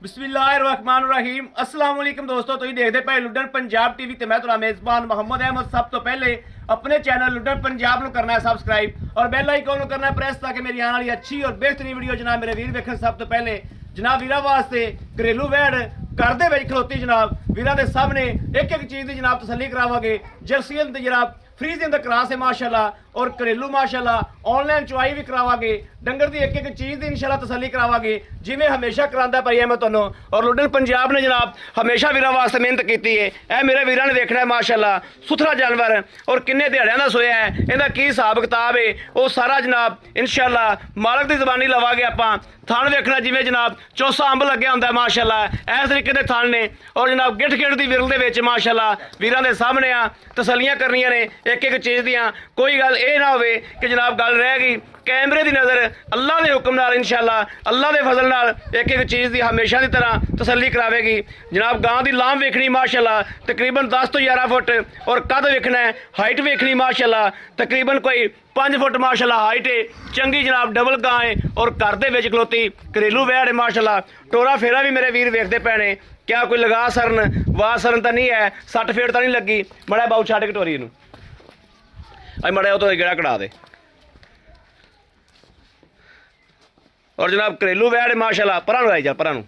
बिस्मिल्लाहिर्रहमानिर्रहीम अस्सलाम वालेकुम दोस्तों, तुम देखते पे लुडन पंजाब टीवी ते मैं तुम्हारा मेज़बान मोहम्मद अहमद। सब तो पहले अपने चैनल लुडन पंजाब को करना है सबसक्राइब और बेल आइकन को करना है प्रेस ताकि मेरी आने वाली अच्छी और बेहतरीन वीडियो जनाब मेरे वीर वेखन। सब तो पहले जनाब वीरा वास्ते घरेलू वैड़ घर दे विच खलोती जनाब वीरा दे सामने एक एक चीज़ की जनाब तसल्ली करावांगे। जर्सियन ते जनाब फ्री के अंदर क्रास है माशाल्लाह और घरेलू माशाल्लाह ऑनलाइन चुआई भी करावांगे। डंगर की एक एक चीज़ की इंशाल्लाह तसल्ली करावांगे जिमें हमेशा करांदा भाई मैं तुहानू। और लुडन पंजाब ने जनाब हमेशा वीरां वास्ते मेहनत की है। यह मेरे वीरां ने देखना है माशाल्लाह सुथरा जानवर और किन्ने दिहाड़ियां दा सोया है, इहदा की हिसाब किताब है वो सारा जनाब इंशाल्लाह मालक की जबानी लवांगे। आपां थान वेखना जिमें जनाब चौसा अंब लग्या हुंदा माशाल्लाह इस तरीके के थान ने और जनाब गिठ गिठ की विरल दे विच माशाल्लाह वीरां दे सामने आ तसल्लियां करनियां ने एक एक चीज़ दियां। कोई गल ये ना होवे कि जनाब गल रह गई कैमरे की नज़र अल्लाह के हुक्म नाल इंशाल्लाह अल्लाह के फजल नाल एक एक चीज़ की हमेशा की तरह तसल्ली करावेगी। जनाब गां की लाम वेखनी माशाल्लाह तकरीबन 10 तो 11 फुट और कद वेखना है, हाइट वेखनी माशाल्लाह तकरीबन कोई 5 फुट माशाल्लाह हाइट है। चंगी जनाब डबल गां है और घर दे विच खलोती घरेलू वैड़ है माशाल्लाह। टोरा फेरा भी मेरे वीर वेखते पे ने, क्या कोई लगा सरन वाह सरन तो नहीं है, सट फेड़ तो नहीं लगी। बड़ा बाऊ छड्ड के टोरी नूं अज मड़ा तो गेड़ा कढ़ा दे। और जनाब घरेलू वैड़ माशाल्लाह परां लाई जा परां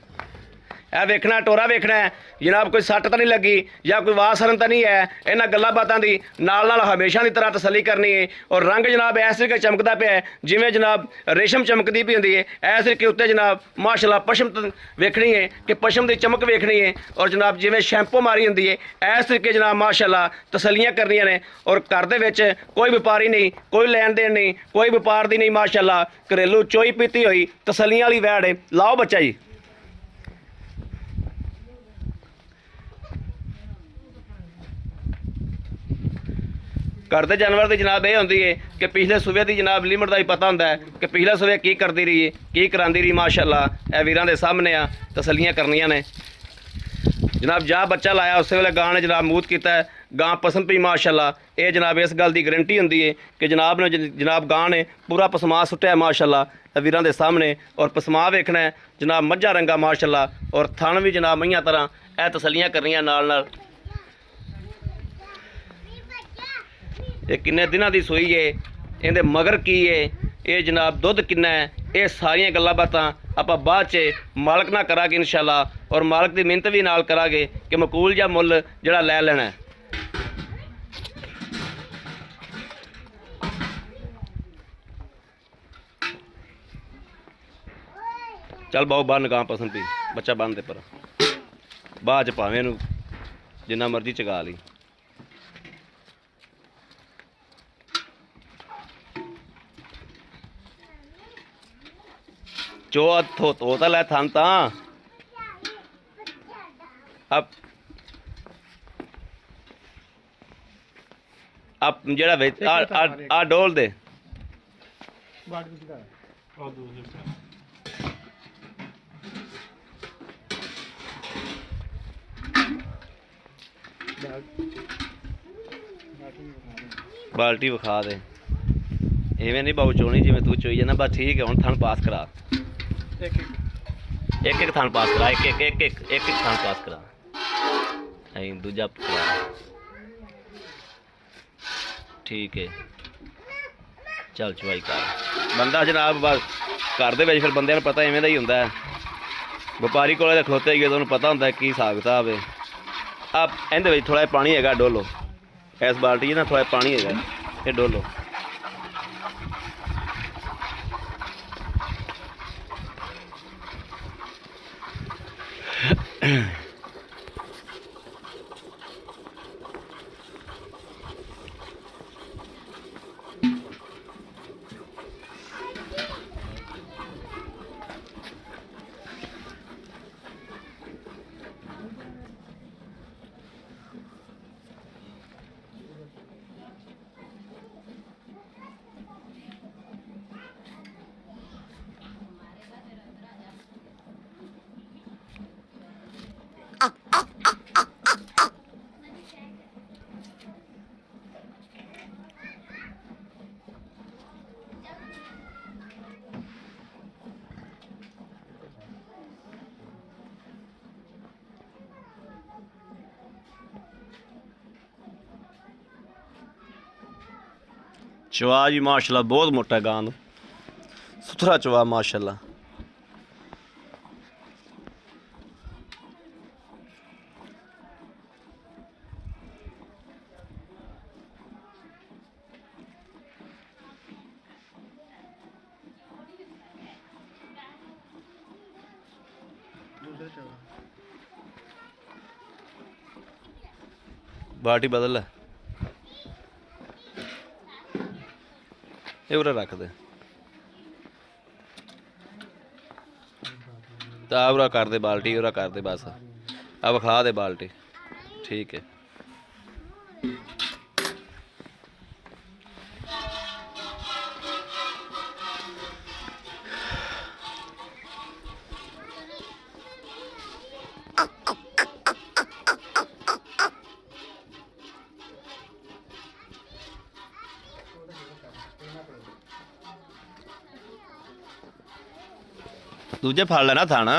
ए वेखना टोरा वेखना है जनाब कोई सट तो नहीं लगी या कोई वाह सरन तो नहीं है। इन्हां गल्लां बातां दी नाल नाल हमेशा की तरह तसल्ली करनी है। और रंग जनाब इस तरीके चमकदा पिया है जिमें जनाब रेशम चमकदी पई हुंदी है। इस तरीके उत्ते जनाब माशाल्लाह पशम वेखनी है कि पशम की चमक वेखनी है और जनाब जिमें शैंपू मारी हुंदी है इस तरीके जनाब माशाल्लाह तसल्लियां करनियां ने। और घर दे विच कोई व्यापारी नहीं, कोई लैन देन नहीं, कोई व्यापार दी नहीं माशाल्लाह घरेलू चोई पीती हुई तसल्लियां वाली वैड़ है। लाओ बच्चा जी घर के जानवर की जनाब यह होंगी है कि पिछले सूबे की जनाब लिमिट का ही पता होंगे कि पिछले सूबे की करती रही है की कराती रही माशाल्लाह ए वीरां दे सामने आ तसल्लियां करनियां ने। जनाब जा बच्चा लाया उस वेले गां ने जनाब मूत किया है, गां पसंद पई माशाल्लाह। ये जनाब इस गल की गारंटी होंगी है कि जनाब ने जनाब गां ने पूरा पसमा सुट्टिया माशाल्लाह वीरां दे सामने। और पसमा वेखना है जनाब मझा रंगा माशाल्लाह और थन भी जनाब मईयां तरह ए तसल्लियां करनियां नाल नाल। ये किन्ने दिनों की सूई है, इहदे मगर की है, ये जनाब दुध किन्ना है, ये सारिया गल्लां बातां आपां बाद च मालक ना करांगे इंशाल्लाह। और मालक की मिहनत भी नाल करांगे कि मकूल जा मुल जिहड़ा लै लेना है। चल बाओ बन गां पसंद पी बच्चा बन दे पर बाद च भावें इहनूं जिन्ना मर्जी चगा ली। चो थो तो लै थन तां अब जेड़ा विच आ डोल दे बाल्टी विखा दे। इवें नहीं बाऊ चोनी जिवें तू चोई जाना बस ठीक है। हुण थन पास करा एक एक थान पास करा एक थान पास करा दूजा करा ठीक है। चल चुवाई कर बंदा जनाब बस घर दे विच फिर बंदे नूं पता इवें दा ही हुंदा है। व्यापारी कोल खलोते ही तुहानूं पता हुंदा की हिसाब किताब है। आप इहदे विच थोड़ा पानी हैगा डोलो इस बाल्टी ना थोड़ा पानी हैगा ये डोलो। चवा जी माशाल्लाह बहुत मोटा है गां, सुथरा चवा माशाल्लाह। बाल्टी बदल है, ये उरा रख दे, तो उरा कर दे बाल्टी, उरा कर दे बस, अब खा दे बाल्टी, ठीक है। दूजे फड़ लेना था ना।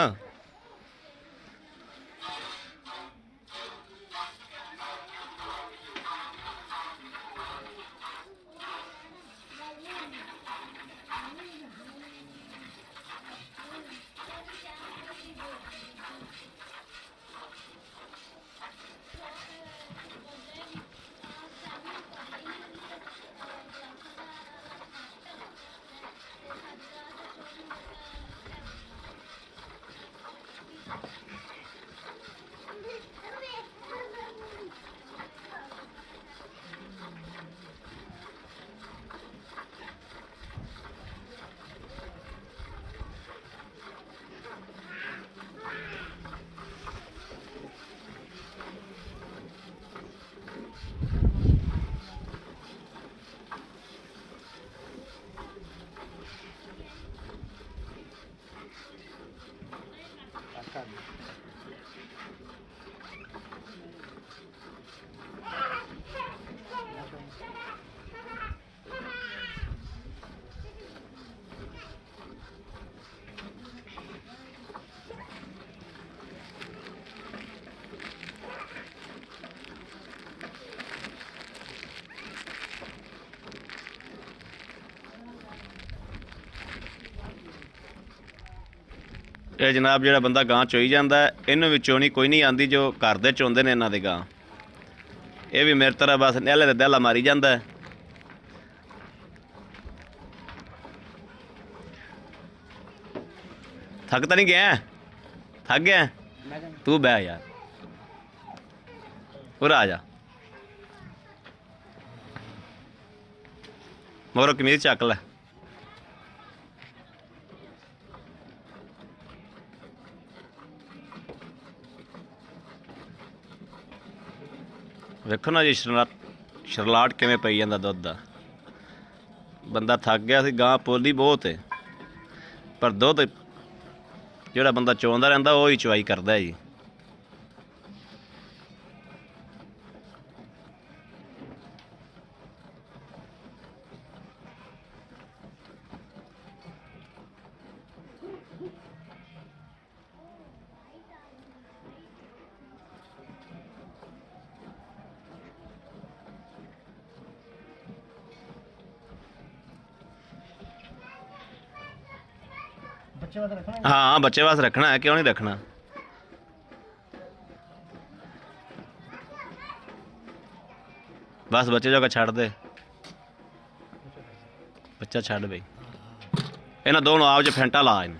ਇਹ ਜਨਾਬ ਜਿਹੜਾ ਬੰਦਾ ਗਾਂ ਚੋਈ ਜਾਂਦਾ ਇਹਨੂੰ ਵਿੱਚੋਂ ਨਹੀਂ ਕੋਈ ਨਹੀਂ ਆਂਦੀ ਜੋ ਘਰ ਦੇ ਚੋਂਦੇ ਨੇ ਇਹਨਾਂ ਦੇ ਗਾਂ। ਇਹ ਵੀ ਮੇਰੇ ਤਰ੍ਹਾਂ ਬਸ ਨਹਿਲੇ ਤੇ ਦਹਿਲਾ ਮਾਰੀ ਜਾਂਦਾ। ਥੱਕ ਤਾਂ ਨਹੀਂ ਗਿਆ? ਥੱਕ ਗਿਆ ਤੂੰ ਬਹਿ ਯਾਰ, ਉਰਾ ਆ ਜਾ, ਮਗਰੋਂ ਕਮੀਜ਼ ਚੱਕ ਲੈ। ਵੇਖੋ ਨਾ ਜੀ ਸ਼ਰਲਾਟ ਕਿਵੇਂ ਪਈ ਜਾਂਦਾ ਦੁੱਧ ਦਾ। ਬੰਦਾ ਥੱਕ ਗਿਆ ਸੀ, ਗਾਂ ਪੋਲੀ ਬਹੁਤ ਹੈ ਪਰ ਦੁੱਧ ਜਿਹੜਾ ਬੰਦਾ ਚੋਂਦਾ ਰਹਿੰਦਾ ਉਹ ਹੀ ਚਵਾਈ ਕਰਦਾ ਜੀ। हाँ बच्चे वास्ते रखना है, क्यों नहीं रखना। बस बच्चे जो छड़ दे, बच्चा छड़ बई, इन्होंने दोनों आप जो फेंटा ला इन।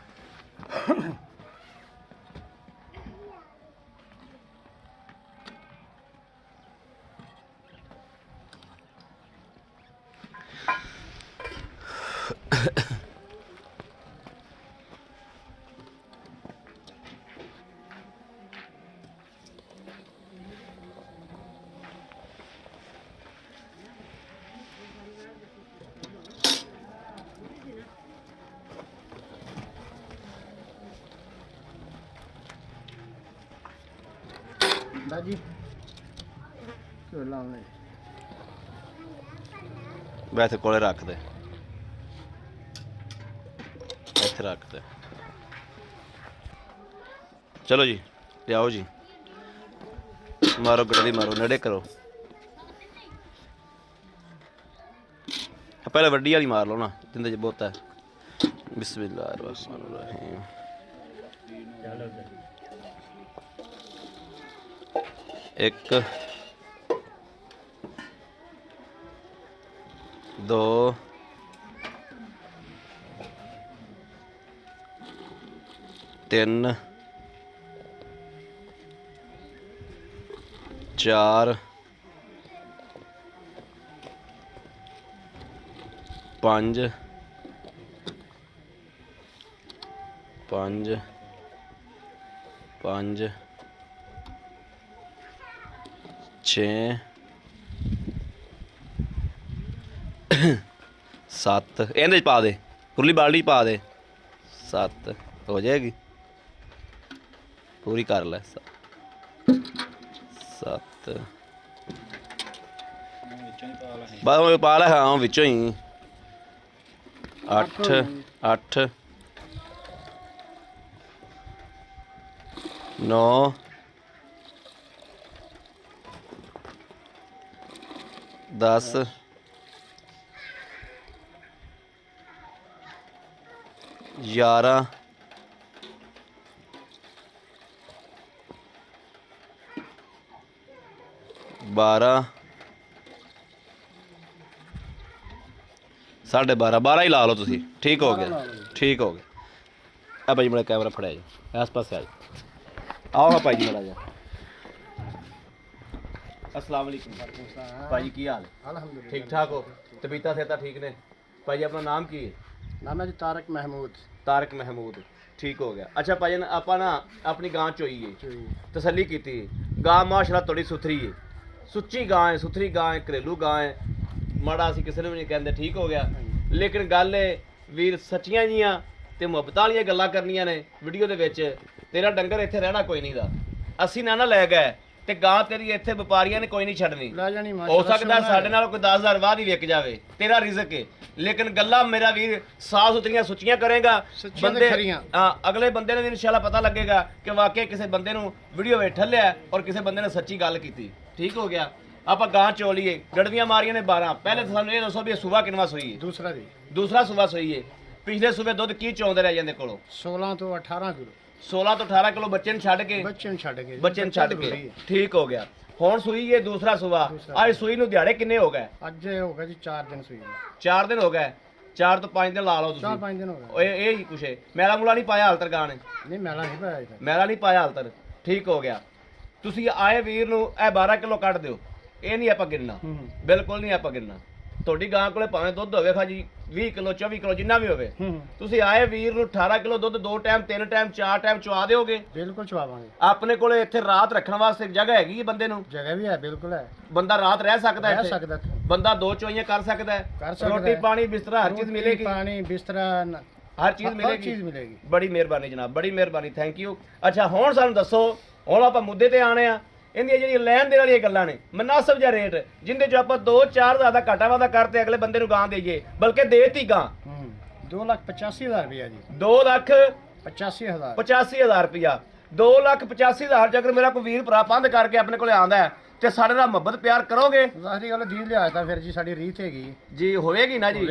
दादी लाने वैसे कोले रख दे, इत्थे रख दे। चलो जी लियाओ जी, मारो गड्डी मारो, नेड़े करो। पहले वड्डी वाली मार लो ना जिंदे च बहुत है। बिस्मिल्लाहिर्रहमानिर्रहीम। एक, दो, तीन, चार, पांच, पांच, पांच, छे, सत्त, इहदे च पा दे, उरली बाल्टी पा दे, सत्त हो जाएगी, पूरी कर लै, सत्त बस पा लै, हाँ विचों ही, अठ, अठ, नौ, 10, 11, 12, 12:30, 12 ही ला लो तुसी, ठीक हो गया, ठीक हो गया। भाई मेरा कैमरा फड़ाया जी, आस पास आ जाओ, आओ हाँ भाई जी बड़ा जा। अस्सलाम वालेकुम भाई, की हाल है? ठीक ठाक हो? तबीयत सेहत ठीक ने? भाई अपना नाम की है? नाम है जी तारक महमूद। तारक महमूद, ठीक हो गया। अच्छा भाई ਆਪਾਂ ना अपनी गां चोई है, तसल्ली की गां माशाल्लाह थोड़ी सुथरी है, सुच्ची गां है, सुथरी गां है, घरेलू गां है, माड़ा असीं किसी ने भी नहीं कहते, ठीक हो गया। लेकिन गल वीर सच्चियां जियां ते मुहब्बत वालियां गल्लां करनियां ने वीडियो दे विच। तेरा डंगर इत्थे रहना कोई नहीं दा, असीं ना लै गए ते गां तेरी इत्थे व्यापारियां ने कोई नहीं छड्डनी। हो सकदा साडे नाल कोई 10,000 वाद ही विक जावे, तेरा रिज़क है। लेकिन गल्लां मेरा वीर साफ सुथरियां सुच्चियां करेगा, बंदे अगले बंदे ने भी इंशाल्लाह पता लगेगा कि वाकई किसी बंदे नूं वीडियो विच ठल्लिया और किसी बंदे ने सच्ची गल कीती, ठीक हो गया। ਆਪਾਂ ਗਾਂ ਚੋ ਲਈਏ, ਗੜਵੀਆਂ ਮਾਰੀਆਂ ਨੇ 12। ਪਹਿਲੇ ਸਾਨੂੰ ਇਹ ਦੱਸੋ ਵੀ ਇਹ ਸੂਬਾ ਕਿੰਨਵਾ ਸੋਈ ਹੈ? ਦੂਸਰਾ ਸੂਬਾ ਸੋਈ ਹੈ। ਪਿਛਲੇ ਸੂਬੇ ਦੁੱਧ ਕੀ ਚੋਂਦੇ ਰਹਿ ਜਾਂਦੇ ਕੋਲੋਂ? 16 ਤੋਂ 18 ਕਿਲੋ। 16 ਤੋਂ 18 ਕਿਲੋ ਬੱਚੇ ਨੂੰ ਛੱਡ ਕੇ ਠੀਕ ਹੋ ਗਿਆ। ਹੁਣ ਸੂਈ ਇਹ ਦੂਸਰਾ ਸੂਬਾ। ਅੱਜ ਸੂਈ ਨੂੰ ਦਿਹਾੜੇ ਕਿੰਨੇ ਹੋ ਗਏ? ਅੱਜ ਹੋ ਗਿਆ ਜੀ 4 ਦਿਨ ਸੂਈ। 4 ਦਿਨ ਹੋ ਗਏ। 4 ਤੋਂ 5 ਦਿਨ ਲਾ ਲਓ ਤੁਸੀਂ। 4-5 ਦਿਨ ਹੋ ਗਏ। ਇਹ ਹੀ ਕੁਛ ਹੈ। ਮੈਲਾ ਮੂਲਾ ਨਹੀਂ ਪਾਇਆ ਹਾਲ ਤੱਕ ਗਾਂ ਨੇ? ਨਹੀਂ ਮੈਲਾ ਨਹੀਂ ਪਾਇਆ। ਮੈਲਾ ਨਹੀਂ ਪਾਇਆ ਹਾਲ ਤੱਕ, ਠੀਕ ਹੋ ਗਿਆ। ਤੁਸੀਂ ਆਏ ਵੀਰ ਨੂੰ ਇਹ 12 ਕਿਲੋ ਕੱਢ ਦਿਓ, ਇਹ ਨਹੀਂ ਆਪਾਂ ਗਿਣਨਾ, ਬਿਲਕੁਲ ਨਹੀਂ ਆਪਾਂ ਗਿਣਨਾ। ਤੁਹਾਡੀ ਗਾਂ ਕੋਲੇ ਭਾਵੇਂ ਦੁੱਧ ਹੋਵੇ ਖਾ ਜੀ 20 ਕਿਲੋ 24 ਕਿਲੋ ਜਿੰਨਾ ਵੀ ਹੋਵੇ, ਤੁਸੀਂ ਆਏ ਵੀਰ ਨੂੰ 18 ਕਿਲੋ ਦੁੱਧ 2 ਟਾਈਮ 3 ਟਾਈਮ 4 ਟਾਈਮ ਚਵਾ ਦਿਓਗੇ? ਬਿਲਕੁਲ ਚਵਾਵਾਂਗੇ। ਆਪਣੇ ਕੋਲੇ ਇੱਥੇ ਰਾਤ ਰੱਖਣ ਵਾਸਤੇ ਜਗ੍ਹਾ ਹੈਗੀ ਹੈ? ਬੰਦੇ ਨੂੰ ਜਗ੍ਹਾ ਵੀ ਹੈ, ਬਿਲਕੁਲ ਹੈ। ਬੰਦਾ ਰਾਤ ਰਹਿ ਸਕਦਾ ਹੈ? ਬੰਦਾ 2 ਚੋਈਆਂ ਕਰ ਸਕਦਾ ਹੈ? ਰੋਟੀ ਪਾਣੀ ਬਿਸਤਰਾ ਹਰ ਚੀਜ਼ ਮਿਲੇਗੀ? ਪਾਣੀ ਬਿਸਤਰਾ ਹਰ ਚੀਜ਼ ਮਿਲੇਗੀ। ਬੜੀ ਮਿਹਰਬਾਨੀ ਜਨਾਬ, ਬੜੀ ਮਿਹਰਬਾਨੀ, ਥੈਂਕ ਯੂ। ਅੱਛਾ ਹੁਣ ਸਾਨੂੰ ਦੱਸੋ, ਹੁਣ ਆਪਾਂ ਮੁੱਦੇ ਤੇ ਆਣੇ ਆ। ਇਹਦੀਆਂ ਜਿਹੜੀਆਂ ਲੈਣ ਦੇਣ ਵਾਲੀਆਂ ਗੱਲਾਂ ਨੇ, ਮਨਾਸਬ ਜਿਹਾ ਰੇਟ ਜਿੰਦੇ ਚ ਆਪਾਂ 2-4 ਜ਼ਿਆਦਾ ਘਾਟਾ ਵਾਦਾ ਕਰਤੇ ਅਗਲੇ ਬੰਦੇ ਨੂੰ ਗਾਂ ਦੇਈਏ, ਬਲਕਿ ਦੇਤੀ ਗਾਂ 2,85,000 ਰੁਪਇਆ ਜੀ। 2,85,000 ਰੁਪਇਆ। 2,85,000 ਚ ਅਗਰ ਮੇਰਾ ਕੋਈ ਵੀਰ ਭਰਾ ਪੰਧ ਕਰਕੇ ਆਪਣੇ ਕੋਲੇ ਆਂਦਾ ਤੇ ਸਾਡੇ ਨਾਲ ਮੁਹੱਬਤ ਪਿਆਰ ਕਰੋਗੇ? ਜ਼ਾਹਰੀ ਗੱਲ ਦੀ ਲਿਹਾਜ਼ ਤਾਂ ਫਿਰ ਜੀ ਸਾਡੀ ਰੀਤ ਹੈਗੀ ਜੀ, ਹੋਏਗੀ ਨਾ ਜੀ?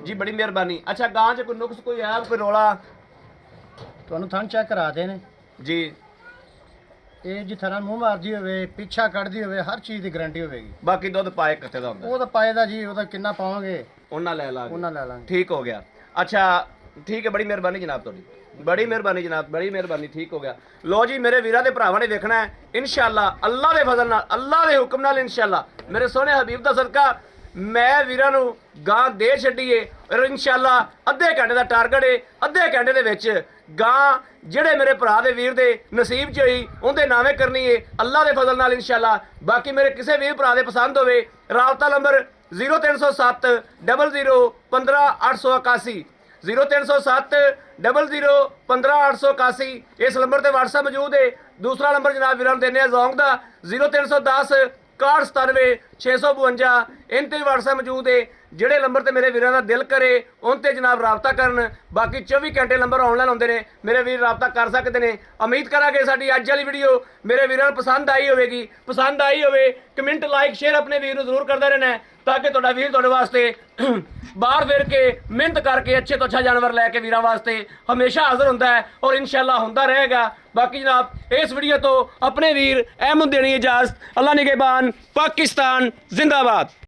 ਜੀ ਬੜੀ ਮਿਹਰਬਾਨੀ। ਅੱਛਾ ਗਾਂ ਚ ਕੋਈ ਨੁਕਸ ਕੋਈ ਹੈ, ਕੋਈ ਰੋਲਾ? ਤੁਹਾਨੂੰ ਥਣ ਚੈੱਕ ਕਰਾਦੇ ਨੇ ਜੀ। ਇਹ ਜੀ ਥਣਾ ਮੂੰਹ ਮਾਰਦੀ ਹੋਵੇ, ਪਿੱਛਾ ਕੱਢਦੀ ਹੋਵੇ, ਹਰ ਚੀਜ਼ ਦੀ ਗਾਰੰਟੀ ਹੋਵੇਗੀ। ਬਾਕੀ ਦੁੱਧ ਪਾਏ ਕਿੱਥੇ ਦਾ ਹੁੰਦਾ? ਉਹ ਤਾਂ ਪਾਏ ਦਾ ਜੀ, ਉਹਦਾ ਕਿੰਨਾ ਪਾਵਾਂਗੇ ਉਹਨਾਂ ਲੈ ਲਾਂਗੇ। ਠੀਕ ਹੋ ਗਿਆ। ਅੱਛਾ ਠੀਕ ਹੈ, ਬੜੀ ਮਿਹਰਬਾਨੀ ਜਨਾਬ ਤੁਹਾਡੀ, ਬੜੀ ਮਿਹਰਬਾਨੀ ਜਨਾਬ, ਬੜੀ ਮਿਹਰਬਾਨੀ, ਠੀਕ ਹੋ ਗਿਆ। ਲੋ ਜੀ ਮੇਰੇ ਵੀਰਾਂ ਦੇ ਭਰਾਵਾਂ ਨੇ ਦੇਖਣਾ ਹੈ ਇਨਸ਼ਾਅੱਲਾ, ਅੱਲਾਹ ਦੇ ਫਜ਼ਲ ਨਾਲ, ਅੱਲਾਹ ਦੇ ਹੁਕਮ ਨਾਲ ਇਨਸ਼ਾਅੱਲਾ, ਮੇਰੇ ਸੋਹਣੇ ਹਬੀਬ ਦਾ ਸਦਕਾ ਮੈਂ ਵੀਰਾਂ ਨੂੰ ਗਾਂ ਦੇ ਛੱਡੀਏ ਔਰ ਇਨਸ਼ਾਅੱਲਾ ਅੱਧੇ ਘੰਟੇ ਦਾ ਟਾਰਗੇਟ ਹੈ। ਅੱਧੇ ਘੰਟੇ ਦੇ ਵਿੱਚ ਗਾਂ ਜਿਹੜੇ ਮੇਰੇ ਭਰਾ ਦੇ ਵੀਰ ਦੇ ਨਸੀਬ 'ਚ ਹੋਈ ਉਹਦੇ ਨਾਵੇਂ ਕਰਨੀ ਹੈ ਅੱਲਾਹ ਦੇ ਫਜ਼ਲ ਨਾਲ ਇਨਸ਼ਾਅੱਲਾ। ਬਾਕੀ ਮੇਰੇ ਕਿਸੇ ਵੀਰ ਭਰਾ ਦੇ ਪਸੰਦ ਹੋਵੇ, ਰਾਬਤਾ ਨੰਬਰ 0307 00 15 881 0307 00 15 881। ਇਸ ਨੰਬਰ ਤੇ WhatsApp ਮੌਜੂਦ ਹੈ। ਦੂਸਰਾ ਨੰਬਰ ਜਨਾਬ ਵੀਰਾਂ ਨੂੰ ਦਿੰਦੇ ਆ ਜ਼ੌਂਗ ਦਾ 0310 6197 652। इन ते WhatsApp मौजूद है। ਜਿਹੜੇ ਨੰਬਰ ਤੇ ਮੇਰੇ ਵੀਰਾਂ ਦਾ ਦਿਲ ਕਰੇ ਉਨ ਤੇ ਜਨਾਬ ਰਾਬਤਾ ਕਰਨ। ਬਾਕੀ 24 ਘੰਟੇ ਨੰਬਰ ਆਨਲਾਈਨ ਹੁੰਦੇ ਨੇ, ਮੇਰੇ ਵੀਰ ਰਾਬਤਾ ਕਰ ਸਕਦੇ ਨੇ। ਉਮੀਦ ਕਰਾਂਗੇ ਸਾਡੀ ਅੱਜ ਵਾਲੀ ਵੀਡੀਓ ਮੇਰੇ ਵੀਰਾਂ ਨੂੰ ਪਸੰਦ ਆਈ ਹੋਵੇਗੀ। ਪਸੰਦ ਆਈ ਹੋਵੇ ਕਮੈਂਟ ਲਾਈਕ ਸ਼ੇਅਰ ਆਪਣੇ ਵੀਰ ਨੂੰ ਜ਼ਰੂਰ ਕਰਦਾ ਰਹਿਣਾ। ਤਾਂ ਕਿ ਤੁਹਾਡਾ ਵੀਰ ਤੁਹਾਡੇ ਵਾਸਤੇ ਬਾਹਰ ਫਿਰ ਕੇ ਮਿਹਨਤ ਕਰਕੇ ਅੱਛੇ ਤੋਂ ਅੱਛਾ ਜਾਨਵਰ ਲੈ ਕੇ ਵੀਰਾਂ ਵਾਸਤੇ ਹਮੇਸ਼ਾ ਹਾਜ਼ਰ ਹੁੰਦਾ ਹੈ ਔਰ ਇਨਸ਼ਾਅੱਲਾ ਹੁੰਦਾ ਰਹੇਗਾ। ਬਾਕੀ ਜਨਾਬ ਇਸ ਵੀਡੀਓ ਤੋਂ ਆਪਣੇ ਵੀਰ ਅਹਿਮਦ ਦੇਣੀ ਇਜਾਜ਼ਤ। ਅੱਲਾ ਨਿਗਹਿਬਾਨ, ਪਾਕਿस्तान जिंदाबाद।